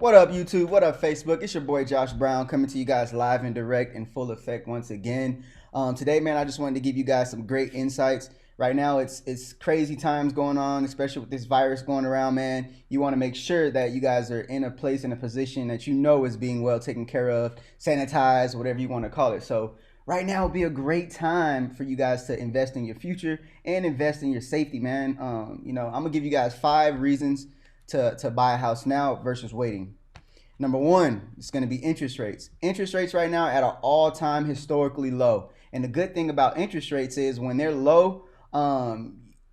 What up, YouTube? What up, Facebook? It's your boy Josh Brown coming to you guys live and direct in full effect once again. Today, man, I just wanted to give you guys some great insights. Right now, it's crazy times going on, especially with this virus going around, man. You want to make sure that you guys are in a place, in a position that you know is being well taken care of, sanitized, whatever you want to call it. So right now would be a great time for you guys to invest in your future and invest in your safety, man. I'm gonna give you guys 5 reasons to buy a house now versus waiting. Number one, it's going to be interest rates. Interest rates right now at an all-time historically low. And the good thing about interest rates is when they're low,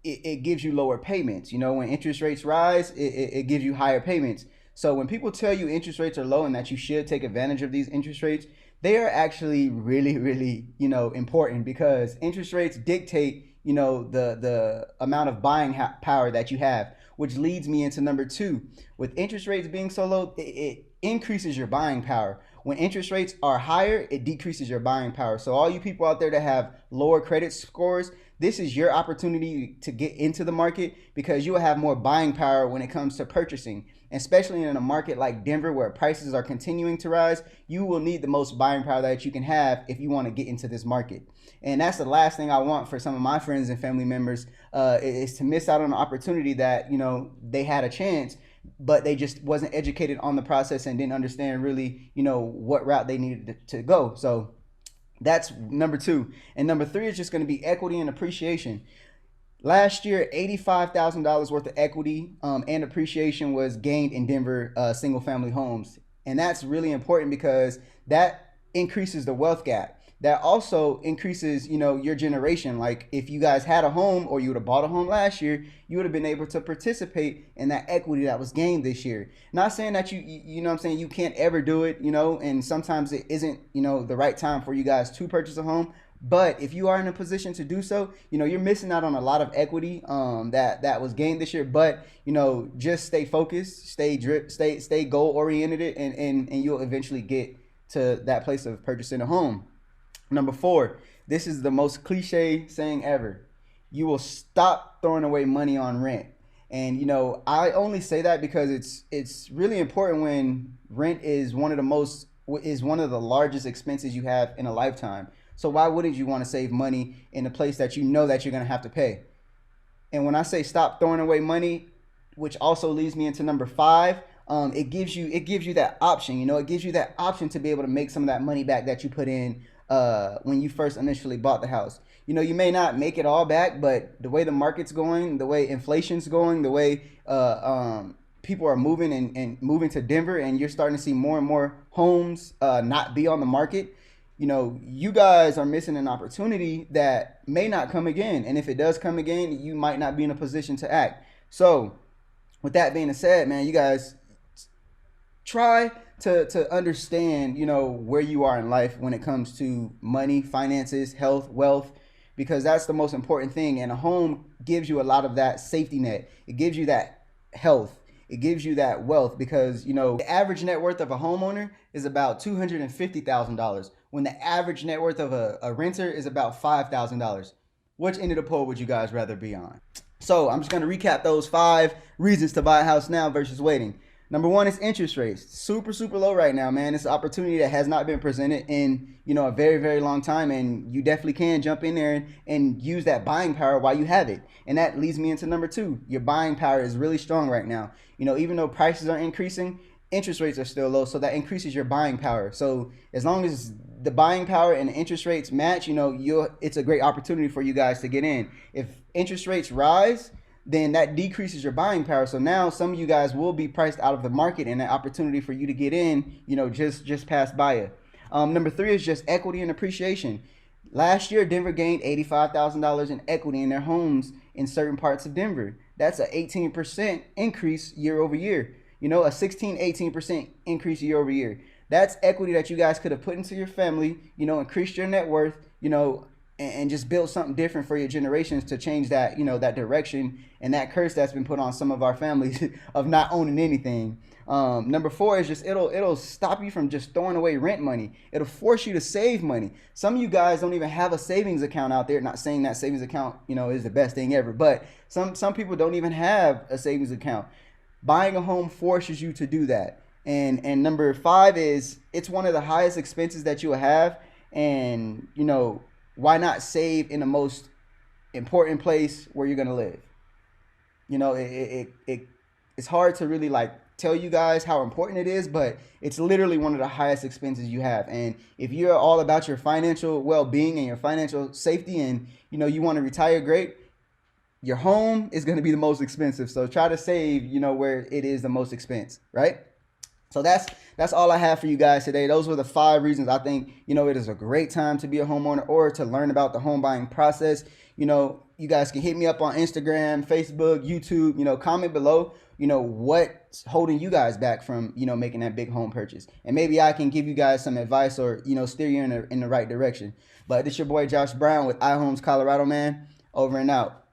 it gives you lower payments. You know, when interest rates rise, it gives you higher payments. So when people tell you interest rates are low and that you should take advantage of these interest rates, they are actually really, really, important because interest rates dictate, the amount of buying power that you have, which leads me into number two. With interest rates being so low, it increases your buying power. When interest rates are higher, it decreases your buying power. So all you people out there that have lower credit scores, this is your opportunity to get into the market because you will have more buying power when it comes to purchasing. Especially in a market like Denver where prices are continuing to rise, you will need the most buying power that you can have if you want to get into this market. And that's the last thing I want for some of my friends and family members is to miss out on an opportunity that, they had a chance, but they just wasn't educated on the process and didn't understand really, what route they needed to go. So that's number two. And number three is just going to be equity and appreciation. Last year, $85,000 worth of equity and appreciation was gained in Denver single family homes. And that's really important because that increases the wealth gap. That also increases, your generation. Like if you guys had a home or you would have bought a home last year, you would have been able to participate in that equity that was gained this year. Not saying that you know what I'm saying, you can't ever do it, and sometimes it isn't, the right time for you guys to purchase a home. But if you are in a position to do so, you're missing out on a lot of equity that was gained this year. But just stay focused, stay goal oriented, and you'll eventually get to that place of purchasing a home. Number four, this is the most cliche saying ever. You will stop throwing away money on rent. And I only say that because it's really important when rent is one of the largest expenses you have in a lifetime. So why wouldn't you want to save money in a place that you know that you're going to have to pay? And when I say stop throwing away money, which also leads me into number five, it gives you that option. It gives you that option to be able to make some of that money back that you put in when you first initially bought the house. You may not make it all back, but the way the market's going, the way inflation's going, the way people are moving and moving to Denver, and you're starting to see more and more homes not be on the market. You guys are missing an opportunity that may not come again. And if it does come again, you might not be in a position to act. So with that being said, man, you guys try to understand, where you are in life when it comes to money, finances, health, wealth, because that's the most important thing. And a home gives you a lot of that safety net. It gives you that health. It gives you that wealth because, the average net worth of a homeowner is about $250,000 when the average net worth of a renter is about $5,000. Which end of the poll would you guys rather be on? So I'm just going to recap those 5 reasons to buy a house now versus waiting. Number one is interest rates. Super, super low right now, man. It's an opportunity that has not been presented in, a very, very long time. And you definitely can jump in there and use that buying power while you have it. And that leads me into number two. Your buying power is really strong right now. Even though prices are increasing, interest rates are still low. So that increases your buying power. So as long as the buying power and the interest rates match, it's a great opportunity for you guys to get in. If interest rates rise, then that decreases your buying power. So now some of you guys will be priced out of the market, and an opportunity for you to get in, just passed by you. Number three is just equity and appreciation. Last year, Denver gained $85,000 in equity in their homes in certain parts of Denver. That's an 18% increase year over year. A 18% increase year over year. That's equity that you guys could have put into your family, increased your net worth, and just build something different for your generations to change that, that direction and that curse that's been put on some of our families of not owning anything. Number four is just it'll stop you from just throwing away rent money. It'll force you to save money. Some of you guys don't even have a savings account out there. Not saying that savings account, is the best thing ever, but some people don't even have a savings account. Buying a home forces you to do that. And number five is it's one of the highest expenses that you will have. And why not save in the most important place where you're gonna live? It's hard to really like tell you guys how important it is, but it's literally one of the highest expenses you have. And if you're all about your financial well-being and your financial safety, and you want to retire great, your home is going to be the most expensive. So try to save where it is the most expense, right? So that's all I have for you guys today. Those were the 5 reasons I think it is a great time to be a homeowner or to learn about the home buying process. You guys can hit me up on Instagram, Facebook, YouTube. Comment below what's holding you guys back from making that big home purchase, and maybe I can give you guys some advice or steer you in the right direction. But it's your boy Josh Brown with iHomes Colorado, man. Over and out.